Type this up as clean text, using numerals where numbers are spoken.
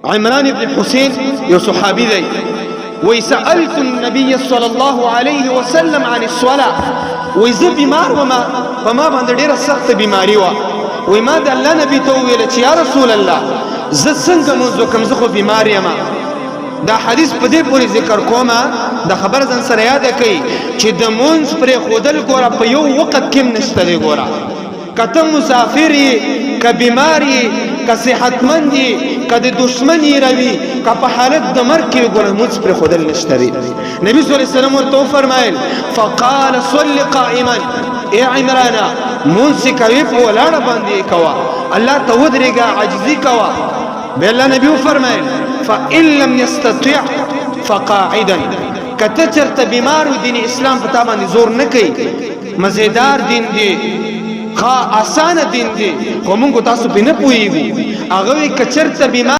عمران ابن حسین یو صحابي دی وی سألت النبي صلى الله عليه وسلم عن الصلاة وی زه بیمار وما په ما باندې ډیره سخت بیماری وه وی ما د الله نبی ته وویله چې یا رسول الله زه څنګه مونځ وکړم زه خو بیمار یم دا حدیث په دې پورې ذکر کومه د خبر ځان سره یاده کوي چې د مونځ پرېښودل ګوره په یو وخت کې هم نشته دی ګوره که ته مسافر یې که بیمار یې که صحتمند یې که د دشمن یې روي که په حالت د مرګ کې ګوره مونځ پرېښودل نشته دی نبي صلی الله علیه وسلم ورته وفرمایل فقال صل قائما ای عمرانه مونځ چې کوې په ولاړه باندې یې کوه الله ته ودرېږه عاجزي کوه بیا الله نبي وفرمایل فإن لم يستطع فقاعدا کته چرته بیمار و دین اسلام په تا باندې زور نه کوي مزیدار دین دی ښه اسانه دین دی خو موږ تاسو پې نه پوهېږو هغه وایي که چرته بیمار